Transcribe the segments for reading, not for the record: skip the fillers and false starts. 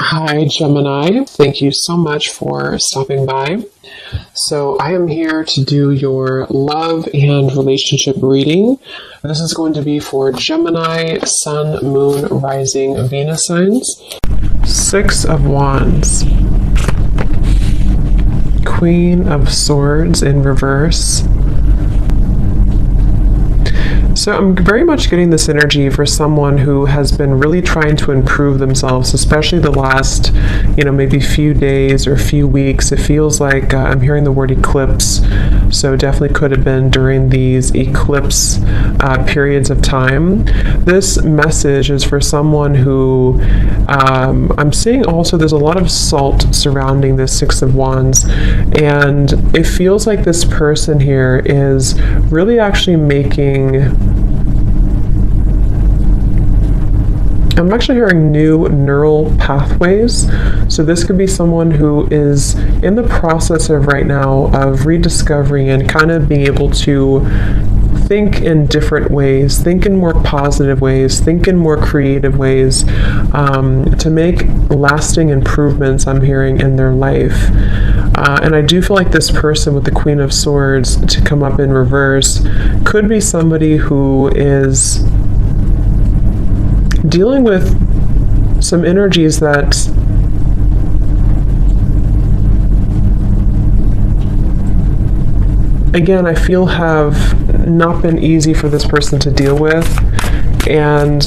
Hi, Gemini. Thank you so much for stopping by. So, I am here to do your love and relationship reading. This is going to be for Gemini, Sun, Moon, Rising, Venus signs. Six of Wands. Queen of Swords in reverse. So I'm very much getting this energy for someone who has been really trying to improve themselves, especially the last, maybe few days or few weeks. It feels like I'm hearing the word eclipse. So definitely could have been during these eclipse periods of time. This message is for someone who I'm seeing also there's a lot of salt surrounding this Six of Wands. And it feels like this person here is really actually I'm actually hearing new neural pathways. So this could be someone who is in the process of right now of rediscovering and kind of being able to think in different ways, think in more positive ways, think in more creative ways, to make lasting improvements, I'm hearing, in their life. And I do feel like this person with the Queen of Swords to come up in reverse could be somebody who is dealing with some energies that again I feel have not been easy for this person to deal with, and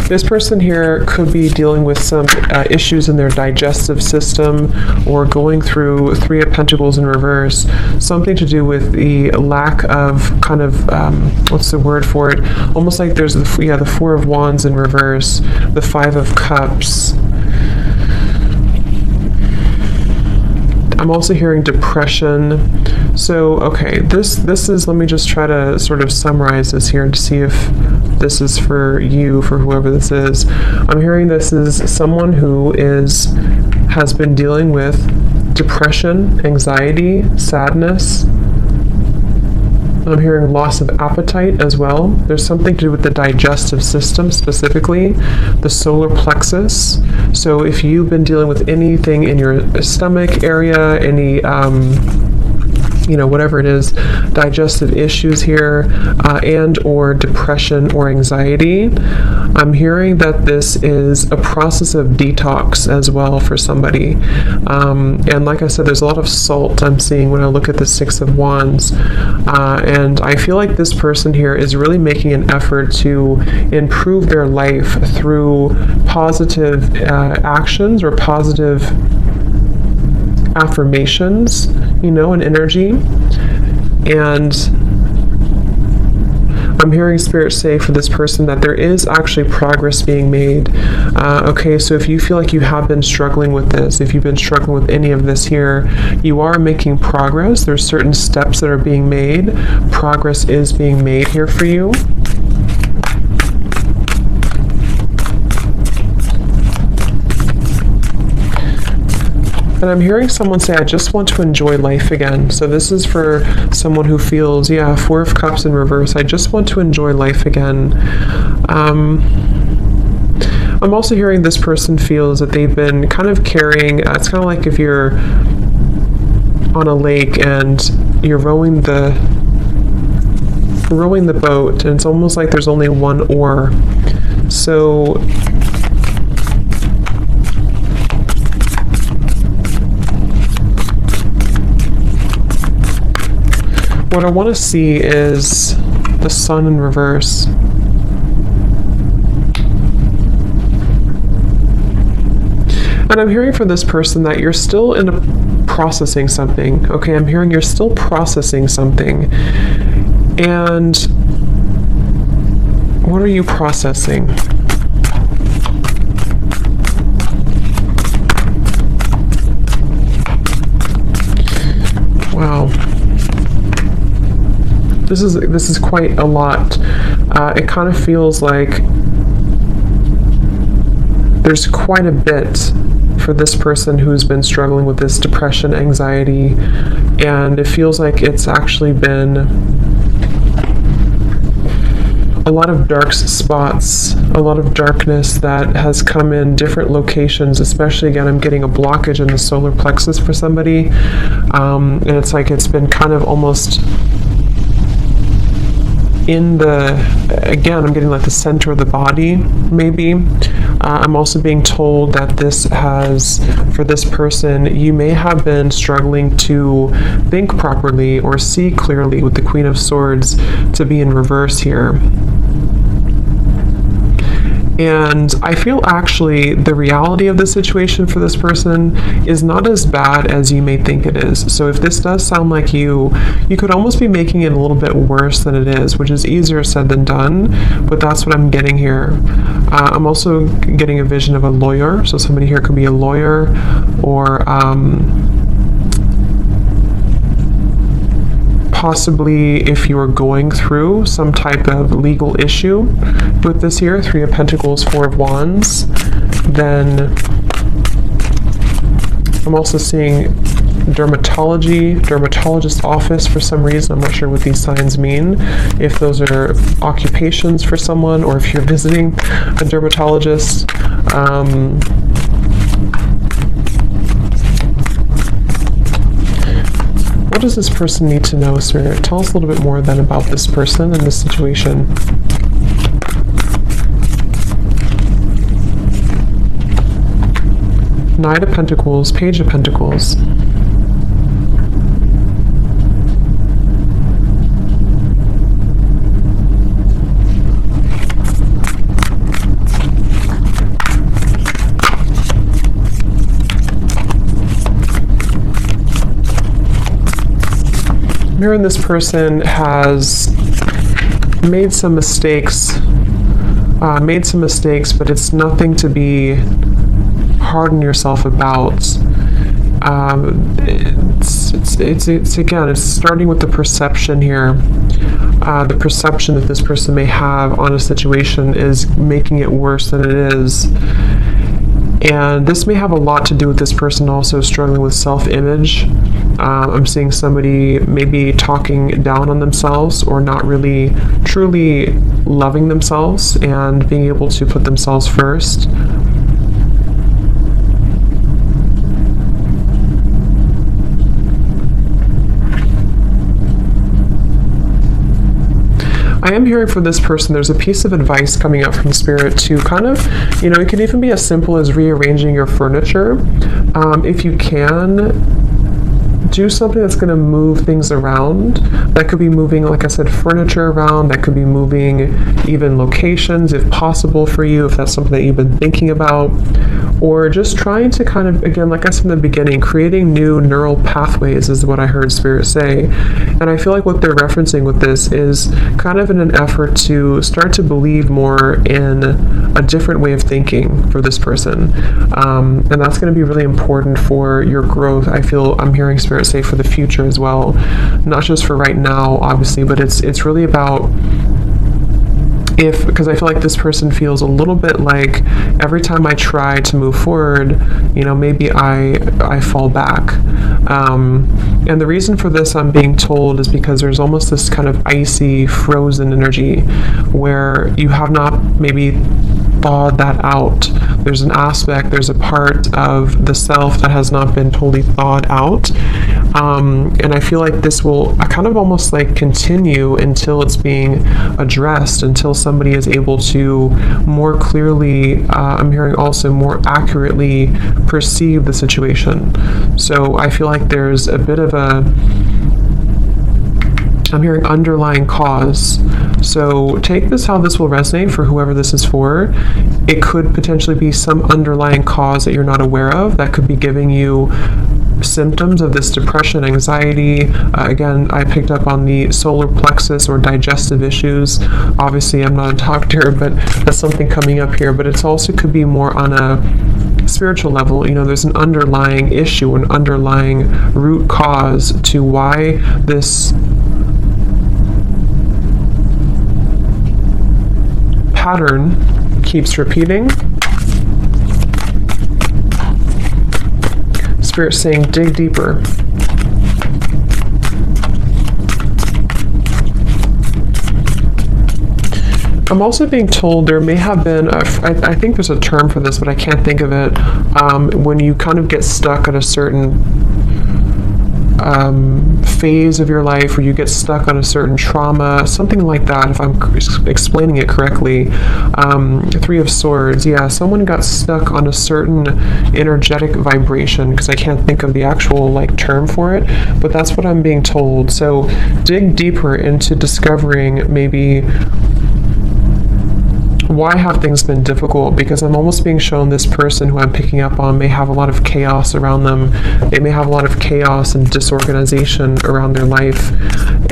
this person here could be dealing with some issues in their digestive system, or going through Three of Pentacles in reverse, something to do with the lack of kind of, what's the word for it? Almost like there's the Four of Wands in reverse, the Five of Cups. I'm also hearing depression. So, okay, this is, let me just try to sort of summarize this here to see if this is for you, for whoever this is. I'm hearing this is someone who has been dealing with depression, anxiety, sadness. I'm hearing loss of appetite as well. There's something to do with the digestive system, specifically the solar plexus. So if you've been dealing with anything in your stomach area, any whatever it is, digestive issues here, and or depression or anxiety, I'm hearing that this is a process of detox as well for somebody. And like I said, there's a lot of salt I'm seeing when I look at the Six of Wands. And I feel like this person here is really making an effort to improve their life through positive actions or positive affirmations, and energy. And I'm hearing Spirit say for this person that there is actually progress being made. Okay, so if you feel like you have been struggling with this, if you've been struggling with any of this here, you are making progress. There's certain steps that are being made. Progress is being made here for you. And I'm hearing someone say, I just want to enjoy life again. So this is for someone who feels, Four of Cups in reverse. I just want to enjoy life again. I'm also hearing this person feels that they've been kind of carrying, it's kind of like if you're on a lake and you're rowing the boat, and it's almost like there's only one oar. So what I want to see is the Sun in reverse. And I'm hearing from this person that you're still processing something. Okay, I'm hearing you're still processing something. And what are you processing? Wow. This is quite a lot. It kind of feels like there's quite a bit for this person who's been struggling with this depression, anxiety, and it feels like it's actually been a lot of dark spots, a lot of darkness that has come in different locations, especially again, I'm getting a blockage in the solar plexus for somebody. And it's like it's been kind of almost in the, again, I'm getting like the center of the body, maybe. I'm also being told that this has, for this person, you may have been struggling to think properly or see clearly with the Queen of Swords to be in reverse here. And I feel actually the reality of the situation for this person is not as bad as you may think it is. So if this does sound like you could almost be making it a little bit worse than it is, which is easier said than done, but that's what I'm getting here. I'm also getting a vision of a lawyer. So somebody here could be a lawyer, or possibly if you are going through some type of legal issue with this here, 3 of Pentacles, 4 of Wands, then I'm also seeing dermatologist office for some reason. I'm not sure what these signs mean, if those are occupations for someone or if you're visiting a dermatologist. What does this person need to know, Spirit? Tell us a little bit more then about this person and this situation. Knight of Pentacles, Page of Pentacles. Here, this person has made some mistakes, but it's nothing to be hard on yourself about. It's again, it's starting with the perception here. The perception that this person may have on a situation is making it worse than it is. And this may have a lot to do with this person also struggling with self-image. I'm seeing somebody maybe talking down on themselves or not really truly loving themselves and being able to put themselves first. I am hearing for this person, there's a piece of advice coming out from Spirit to kind of, it can even be as simple as rearranging your furniture. If you can, do something that's going to move things around. That could be moving, like I said, furniture around. That could be moving even locations, if possible for you, if that's something that you've been thinking about. Or just trying to kind of, again, like I said in the beginning, creating new neural pathways is what I heard Spirit say. And I feel like what they're referencing with this is kind of in an effort to start to believe more in a different way of thinking for this person. And that's going to be really important for your growth. I feel I'm hearing Spirit say for the future as well, not just for right now, obviously, but it's really about because I feel like this person feels a little bit like every time I try to move forward, maybe I fall back. And the reason for this, I'm being told, is because there's almost this kind of icy, frozen energy where you have not maybe thawed that out. There's an aspect, there's a part of the self that has not been totally thawed out. And I feel like this will kind of almost like continue until it's being addressed, until somebody is able to more clearly, I'm hearing also more accurately perceive the situation. So I feel like there's a bit of I'm hearing underlying cause. So take this how this will resonate for whoever this is for. It could potentially be some underlying cause that you're not aware of that could be giving you symptoms of this depression, anxiety. Again, I picked up on the solar plexus or digestive issues. Obviously, I'm not a doctor, but that's something coming up here. But it's also could be more on a spiritual level. There's an underlying issue, an underlying root cause to why this pattern keeps repeating. Spirit saying, dig deeper. I'm also being told there may have been, I think there's a term for this, but I can't think of it, when you kind of get stuck at a certain phase of your life, or you get stuck on a certain trauma, something like that, if I'm explaining it correctly. Three of Swords, yeah, someone got stuck on a certain energetic vibration, because I can't think of the actual like term for it, but that's what I'm being told. So dig deeper into discovering maybe why have things been difficult, because I'm almost being shown this person who I'm picking up on may have a lot of chaos around them. They may have a lot of chaos and disorganization around their life.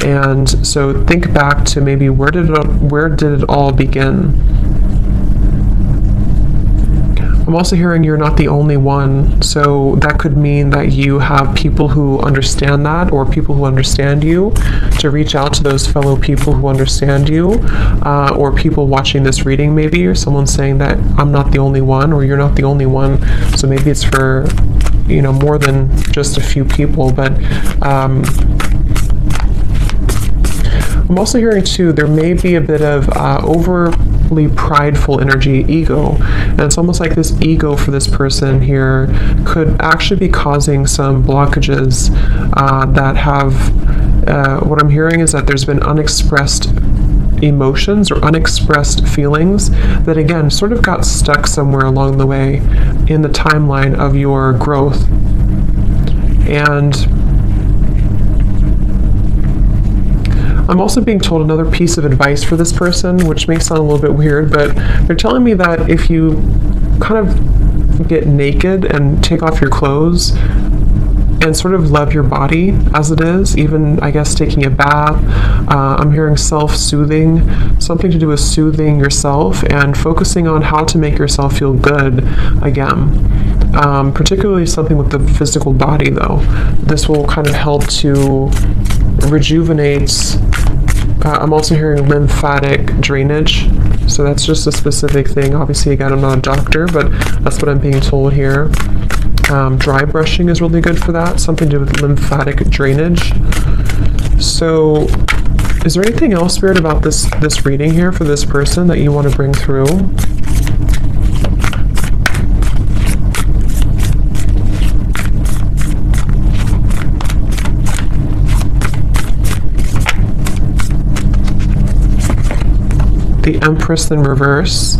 And so think back to maybe where did it all begin? I'm also hearing you're not the only one, so that could mean that you have people who understand that, or people who understand you, to reach out to those fellow people who understand you, or people watching this reading maybe, or someone saying that I'm not the only one, or you're not the only one, so maybe it's for, you know, more than just a few people. But I'm also hearing too, there may be a bit of overly prideful energy, ego, and it's almost like this ego for this person here could actually be causing some blockages that have, what I'm hearing is that there's been unexpressed emotions or unexpressed feelings that again sort of got stuck somewhere along the way in the timeline of your growth. And I'm also being told another piece of advice for this person, which may sound a little bit weird, but they're telling me that if you kind of get naked and take off your clothes and sort of love your body as it is, even, I guess, taking a bath, I'm hearing self-soothing, something to do with soothing yourself and focusing on how to make yourself feel good again. Particularly something with the physical body, though. This will kind of help to rejuvenate. I'm also hearing lymphatic drainage, so that's just a specific thing. Obviously, again, I'm not a doctor, but that's what I'm being told here. Dry brushing is really good for that, something to do with lymphatic drainage. So is there anything else, Spirit, about this reading here for this person that you want to bring through? The Empress in reverse.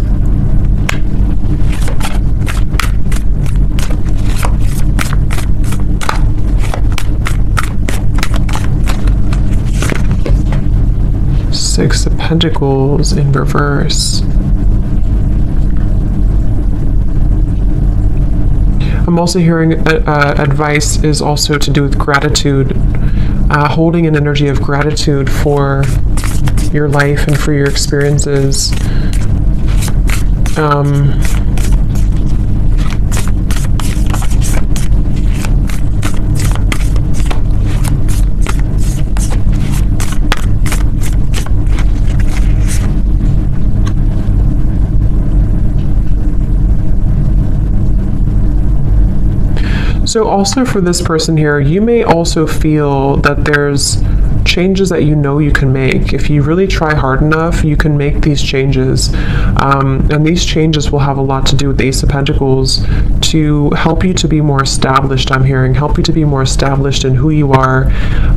Six of Pentacles in reverse. I'm also hearing advice is also to do with gratitude, holding an energy of gratitude for your life and for your experiences. So also for this person here, you may also feel that there's changes that you know you can make. If you really try hard enough, you can make these changes. And these changes will have a lot to do with the Ace of Pentacles to help you to be more established, I'm hearing, help you to be more established in who you are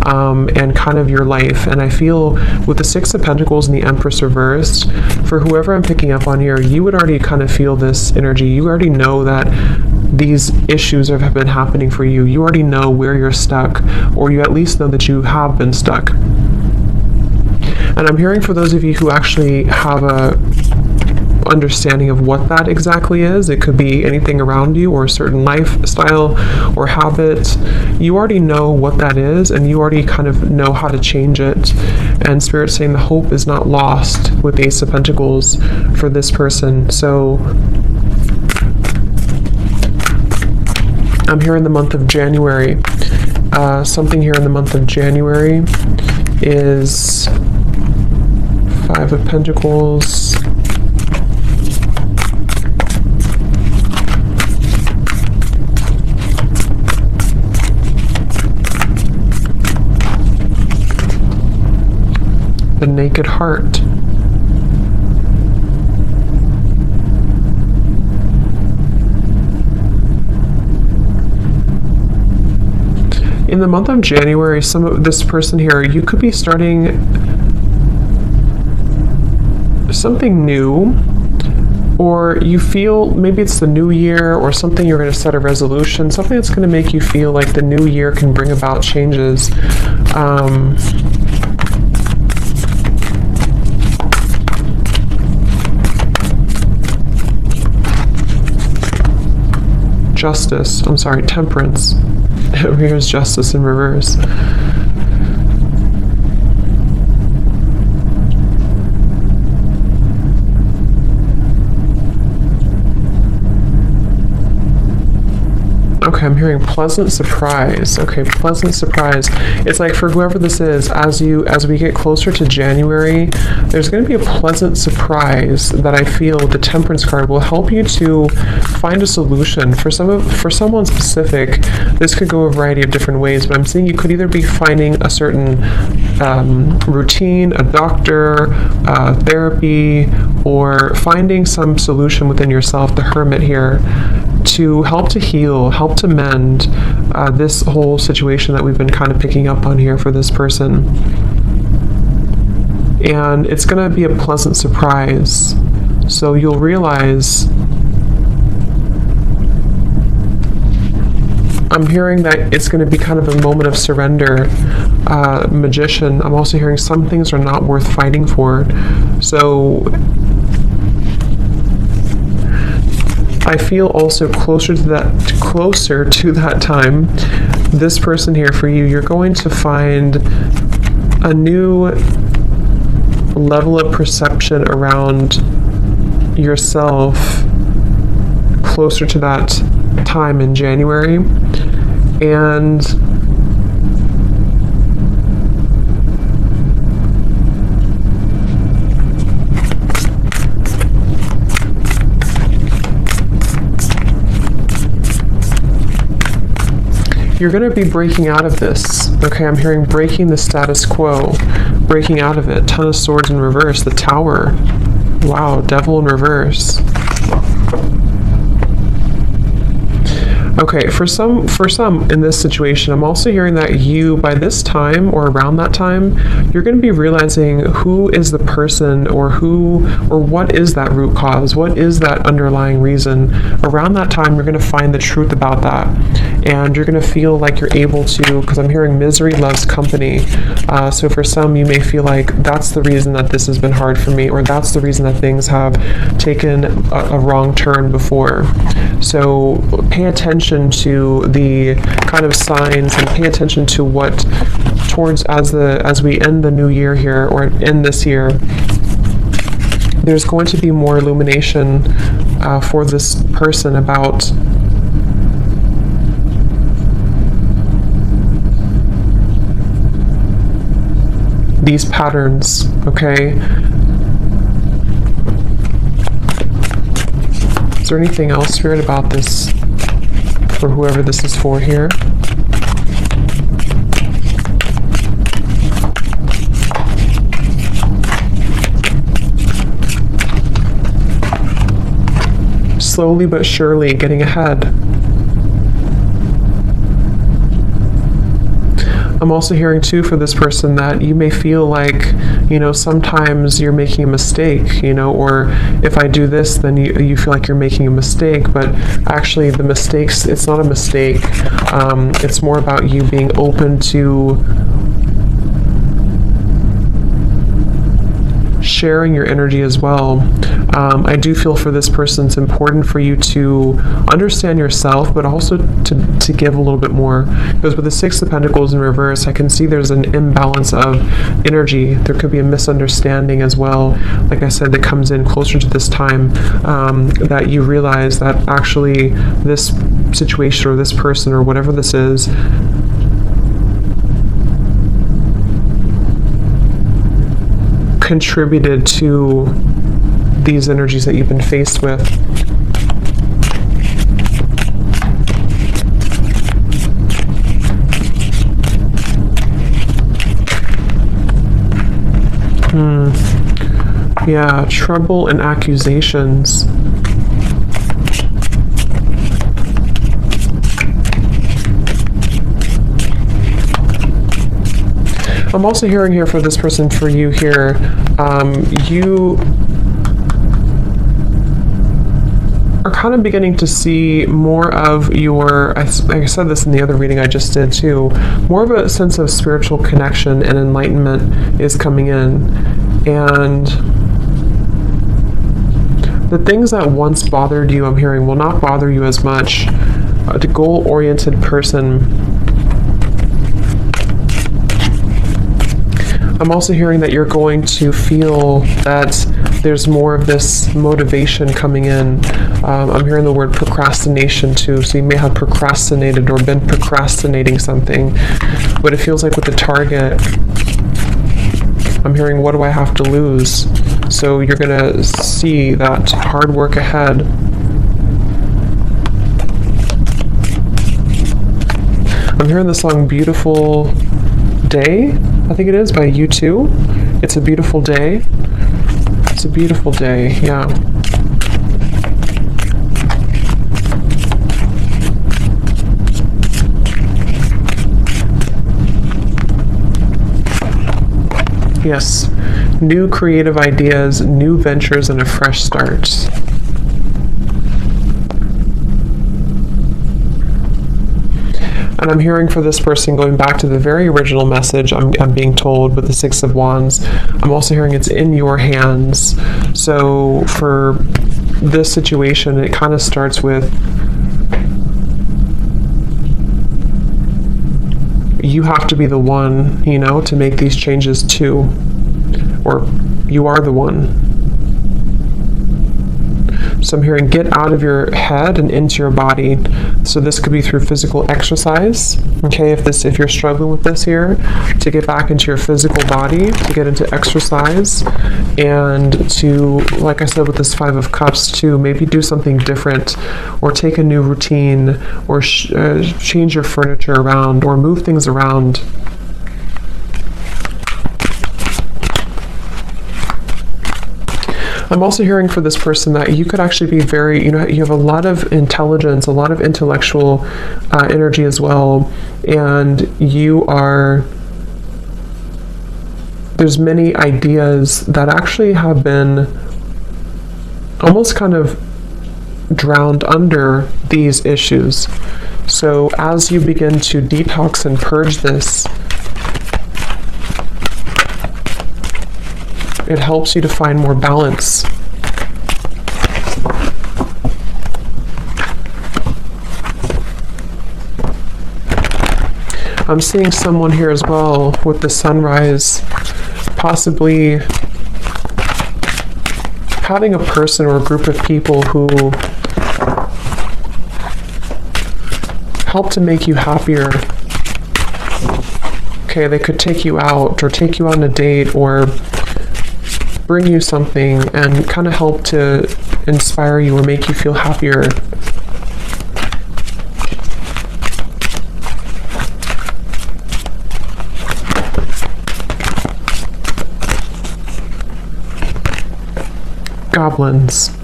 and kind of your life. And I feel with the Six of Pentacles and the Empress reversed, for whoever I'm picking up on here, you would already kind of feel this energy. You already know that these issues have been happening for you. You already know where you're stuck, or you at least know that you have been stuck. And I'm hearing for those of you who actually have a understanding of what that exactly is, it could be anything around you or a certain lifestyle or habit. You already know what that is, and you already kind of know how to change it. And Spirit's saying the hope is not lost with the Ace of Pentacles for this person. So I'm here in the month of January. Something here in the month of January is Five of Pentacles, the Naked Heart. in the month of January, some of this person here, you could be starting something new, or you feel maybe it's the new year or something. You're going to set a resolution, something that's going to make you feel like the new year can bring about changes. Justice, I'm sorry, temperance. Here's justice in reverse. Okay, I'm hearing pleasant surprise. Okay, pleasant surprise. It's like for whoever this is, as we get closer to January, there's going to be a pleasant surprise that I feel the Temperance card will help you to find a solution. For someone specific, this could go a variety of different ways, but I'm seeing you could either be finding a certain routine, a doctor, therapy, or finding some solution within yourself, the Hermit here, to help to heal, help to mend this whole situation that we've been kind of picking up on here for this person. And it's going to be a pleasant surprise. So you'll realize, I'm hearing that it's going to be kind of a moment of surrender. Magician, I'm also hearing some things are not worth fighting for. So I feel also closer to that time, this person here for you, you're going to find a new level of perception around yourself closer to that time in January. And you're going to be breaking out of this. Okay, I'm hearing breaking the status quo, breaking out of it. Ton of Swords in reverse, the Tower. Wow, Devil in reverse. Okay, for some in this situation, I'm also hearing that you, by this time or around that time, you're going to be realizing who is the person, or what is that root cause, what is that underlying reason. Around that time, you're going to find the truth about that, and you're going to feel like you're able to, because I'm hearing misery loves company. So for some, you may feel like that's the reason that this has been hard for me, or that's the reason that things have taken a wrong turn before. So pay attention to the kind of signs, and pay attention to what towards as we end the new year here, or end this year, there's going to be more illumination for this person about these patterns. Okay, is there anything else, Spirit, about this for whoever this is for here? Slowly but surely getting ahead. I'm also hearing too for this person that you may feel like, sometimes you're making a mistake, or if I do this, then you feel like you're making a mistake, but actually the mistakes, it's not a mistake. It's more about you being open to sharing your energy as well. I do feel for this person it's important for you to understand yourself, but also to give a little bit more, because with the Six of Pentacles in reverse, I can see there's an imbalance of energy. There could be a misunderstanding as well, like I said, that comes in closer to this time, that you realize that actually this situation or this person or whatever this is contributed to these energies that you've been faced with. Yeah, trouble and accusations. I'm also hearing here for this person, for you here, you are kind of beginning to see more of your, I said this in the other reading I just did too, more of a sense of spiritual connection and enlightenment is coming in. And the things that once bothered you, I'm hearing, will not bother you as much. A goal-oriented person. I'm also hearing that you're going to feel that there's more of this motivation coming in. I'm hearing the word procrastination too. So you may have procrastinated or been procrastinating something, but it feels like with the target, I'm hearing, what do I have to lose? So you're going to see that hard work ahead. I'm hearing the song Beautiful Day, I think it is, by U2. It's a beautiful day. It's a beautiful day, yeah. Yes, new creative ideas, new ventures, and a fresh start. And I'm hearing for this person, going back to the very original message, I'm being told with the Six of Wands, I'm also hearing it's in your hands. So for this situation, it kind of starts with you have to be the one, you know, to make these changes too. Or you are the one. So I'm hearing get out of your head and into your body. So this could be through physical exercise. Okay, if you're struggling with this here, to get back into your physical body, to get into exercise, and to, like I said with this Five of Cups, to maybe do something different, or take a new routine, or change your furniture around, or move things around. I'm also hearing for this person that you could actually be very, you have a lot of intelligence, a lot of intellectual energy as well, and there's many ideas that actually have been almost kind of drowned under these issues. So as you begin to detox and purge this, it helps you to find more balance. I'm seeing someone here as well with the sunrise, possibly having a person or a group of people who help to make you happier. Okay, they could take you out, or take you on a date, or bring you something and kind of help to inspire you or make you feel happier. Goblins.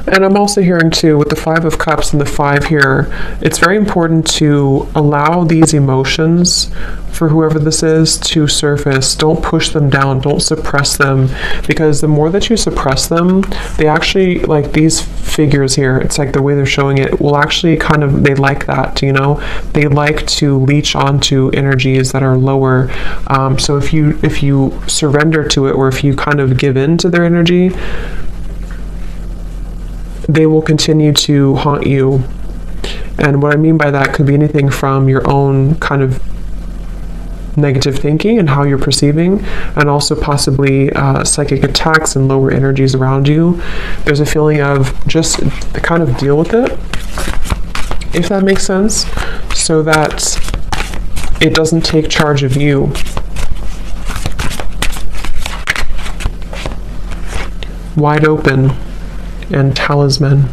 And I'm also hearing too, with the Five of Cups and the 5 here, it's very important to allow these emotions, for whoever this is, to surface. Don't push them down, don't suppress them, because the more that you suppress them, they actually, like these figures here, it's like the way they're showing it, will actually kind of, they like that, they like to leech onto energies that are lower. So if you surrender to it, or if you kind of give in to their energy, they will continue to haunt you. And what I mean by that could be anything from your own kind of negative thinking and how you're perceiving, and also possibly psychic attacks and lower energies around you. There's a feeling of just kind of deal with it, if that makes sense, so that it doesn't take charge of you. Wide open and talisman.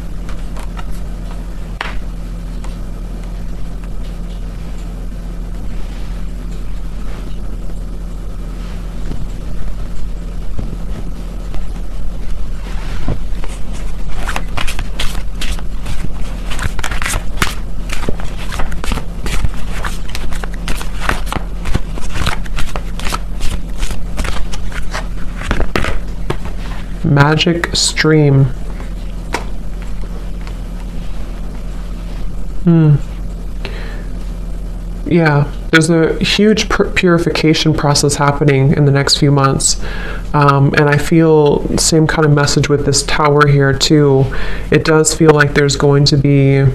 Magic stream. Yeah, there's a huge purification process happening in the next few months. And I feel same kind of message with this tower here too. It does feel like there's going to be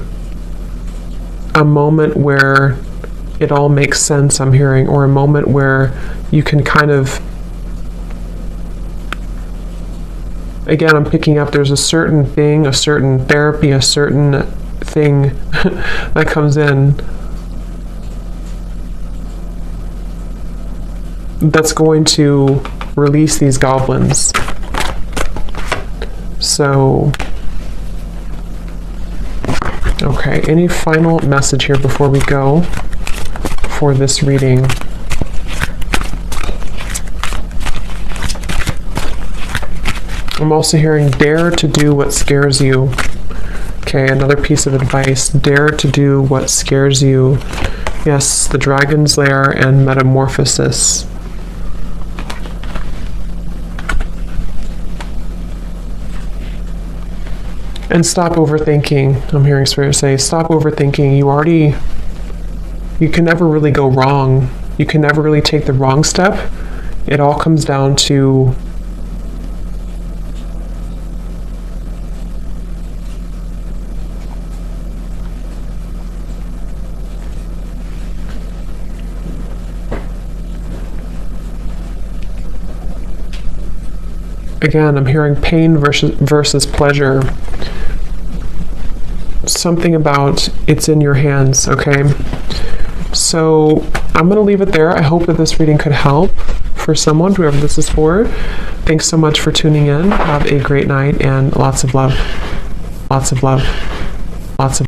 a moment where it all makes sense, I'm hearing, or a moment where you can kind of, again, I'm picking up there's a certain thing, a certain therapy, a certain thing that comes in that's going to release these goblins. So, okay, any final message here before we go for this reading? I'm also hearing dare to do what scares you. Okay, another piece of advice. Dare to do what scares you. Yes, the Dragon's Lair and Metamorphosis. And stop overthinking. I'm hearing Spirit say, stop overthinking. You can never really go wrong. You can never really take the wrong step. It all comes down to again, I'm hearing pain versus pleasure. Something about it's in your hands, okay? So I'm going to leave it there. I hope that this reading could help for someone, whoever this is for. Thanks so much for tuning in. Have a great night and lots of love. Lots of love. Lots of